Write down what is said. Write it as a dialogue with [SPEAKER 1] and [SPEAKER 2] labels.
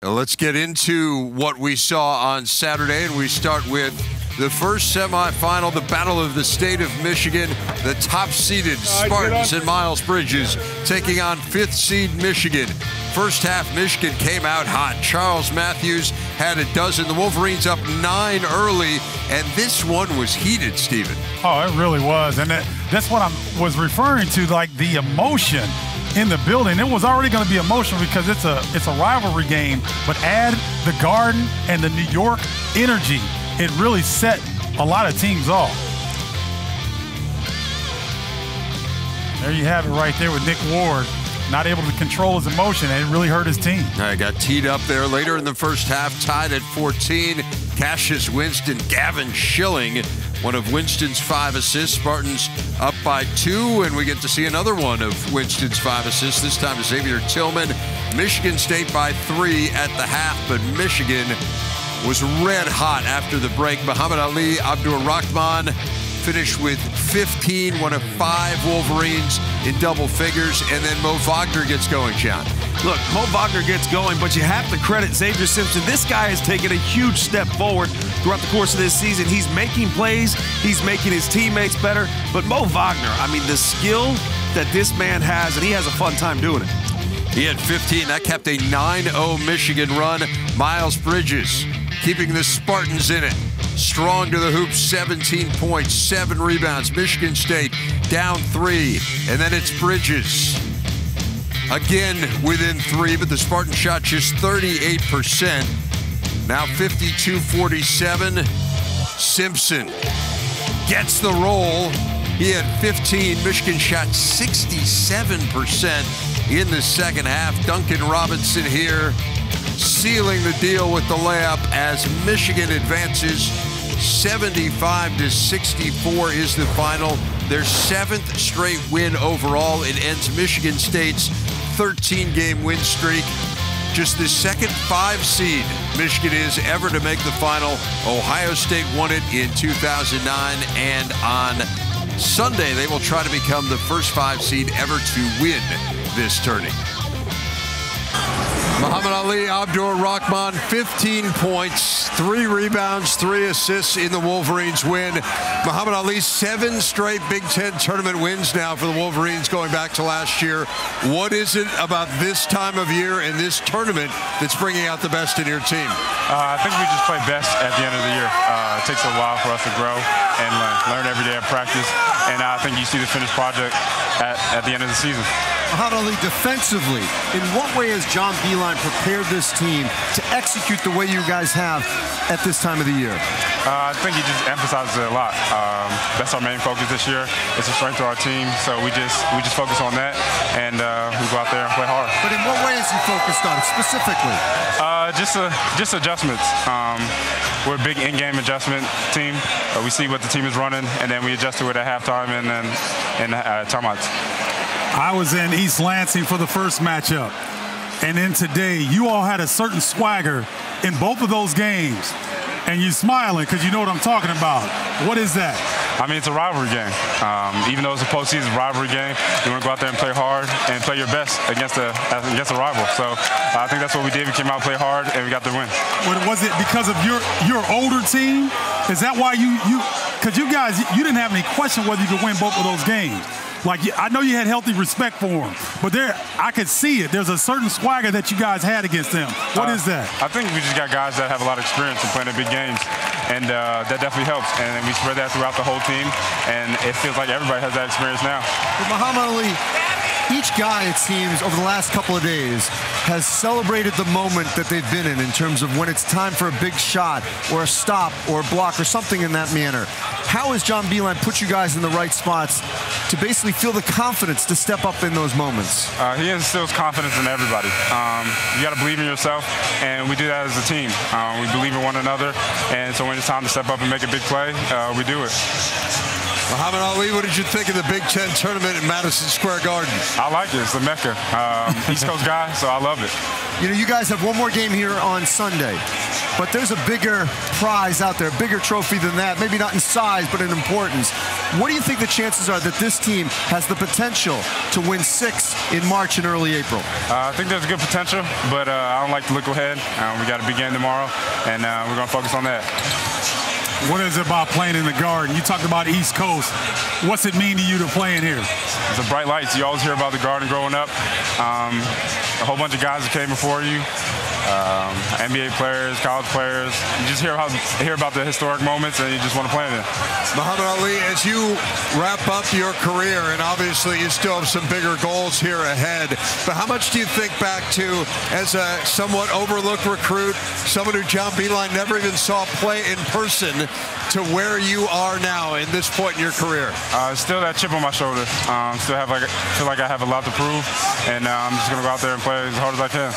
[SPEAKER 1] Let's get into what we saw on Saturday, and we start with the first semifinal, the Battle of the State of Michigan. The top-seeded Spartans and Miles Bridges taking on 5th seed Michigan. First half, Michigan came out hot. Charles Matthews had a dozen. The Wolverines up 9 early, and this one was heated, Stephen.
[SPEAKER 2] Oh, it really was, and that's what I was referring to, like the emotion in the building. It was already going to be emotional because it's a rivalry game, but add the Garden and the New York energy, it really set a lot of teams off. There you have it right there with Nick Ward, not able to control his emotion, and it really hurt his team.
[SPEAKER 1] Got teed up there later in the first half, tied at 14. Cassius Winston, Gavin Schilling, one of Winston's 5 assists. Spartans up by 2, and we get to see another one of Winston's 5 assists, this time to Xavier Tillman. Michigan State by 3 at the half, but Michigan was red hot after the break. Muhammad Ali Abdur-Rahman finished with 15, one of 5 Wolverines in double figures, and then Mo Wagner gets going, John.
[SPEAKER 3] Look, Mo Wagner gets going, but you have to credit Xavier Simpson. This guy has taken a huge step forward throughout the course of this season. He's making plays, he's making his teammates better, but Mo Wagner, I mean, the skill that this man has, and he has a fun time doing it.
[SPEAKER 1] He had 15. That kept a 9-0 Michigan run. Miles Bridges keeping the Spartans in it. Strong to the hoop, 17 points, 7 rebounds. Michigan State down 3, and then it's Bridges. Again within 3, but the Spartans shot just 38%. Now 52-47. Simpson gets the roll. He had 15. Michigan shot 67% in the second half. Duncan Robinson here sealing the deal with the layup as Michigan advances. 75-64 is the final. Their 7th straight win overall. It ends Michigan State's 13-game win streak. Just the second 5 seed Michigan is ever to make the final. Ohio State won it in 2009, and on Sunday they will try to become the first 5 seed ever to win this tourney. Muhammad Ali Abdur-Rahman, 15 points, 3 rebounds, 3 assists in the Wolverines win. Muhammad Ali, 7 straight Big Ten tournament wins now for the Wolverines going back to last year. What is it about this time of year and this tournament that's bringing out the best in your team?
[SPEAKER 4] I think we just play best at the end of the year. It takes a while for us to grow and learn every day at practice. And I think you see the finished project at the end of the season.
[SPEAKER 5] Muhammad Ali, defensively, in what way has John Beilein prepared this team to execute the way you guys have at this time of the year?
[SPEAKER 4] I think he just emphasizes it a lot. That's our main focus this year. It's a strength to our team, so we just focus on that, and we go out there and play hard.
[SPEAKER 5] But in what way is he focused on specifically?
[SPEAKER 4] Just adjustments. We're a big in-game adjustment team. We see what the team is running, and then we adjust to it at halftime and then in timeouts.
[SPEAKER 2] I was in East Lansing for the first matchup, and then today you all had a certain swagger in both of those games, and you're smiling because you know what I'm talking about. What is that?
[SPEAKER 4] I mean, it's a rivalry game. Even though it's a postseason rivalry game, you want to go out there and play hard and play your best against a rival. So I think that's what we did. We came out, played hard, and we got the win.
[SPEAKER 2] Was it because of your older team? Is that why because you guys, you didn't have any question whether you could win both of those games? Like, I know you had healthy respect for them, but I could see it. There's a certain swagger that you guys had against them. What is that?
[SPEAKER 4] I think we just got guys that have a lot of experience in playing the big games, and that definitely helps. And we spread that throughout the whole team, and it feels like everybody has that experience now.
[SPEAKER 5] But Muhammad Ali, each guy, it seems, over the last couple of days has celebrated the moment that they've been in terms of when it's time for a big shot or a stop or a block or something in that manner. How has John Beilein put you guys in the right spots to basically feel the confidence to step up in those moments?
[SPEAKER 4] He instills confidence in everybody. You got to believe in yourself, and we do that as a team. We believe in one another, and so when it's time to step up and make a big play, we do it.
[SPEAKER 1] Muhammad Ali, what did you think of the Big Ten tournament in Madison Square Garden?
[SPEAKER 4] I like it. It's the Mecca. East Coast guy, so I love it.
[SPEAKER 5] You know, you guys have one more game here on Sunday. but there's a bigger prize out there, a bigger trophy than that. Maybe not in size, but in importance. What do you think the chances are that this team has the potential to win 6 in March and early April?
[SPEAKER 4] I think there's a good potential, but I don't like to look ahead. We got a big game tomorrow, and we're going to focus on that.
[SPEAKER 2] What is it about playing in the Garden? You talked about East Coast. What's it mean to you to play in here?
[SPEAKER 4] It's the bright lights. You always hear about the Garden growing up. A whole bunch of guys that came before you. NBA players, college players. You just hear about the historic moments, and you just want to play in it.
[SPEAKER 1] Muhammad Ali, as you wrap up your career, and obviously you still have some bigger goals here ahead, but how much do you think back to as a somewhat overlooked recruit, someone who John Beilein never even saw play in person, to where you are now in this point in your career?
[SPEAKER 4] Still that chip on my shoulder. Feel like I have a lot to prove, and I'm just going to go out there and play as hard as I can.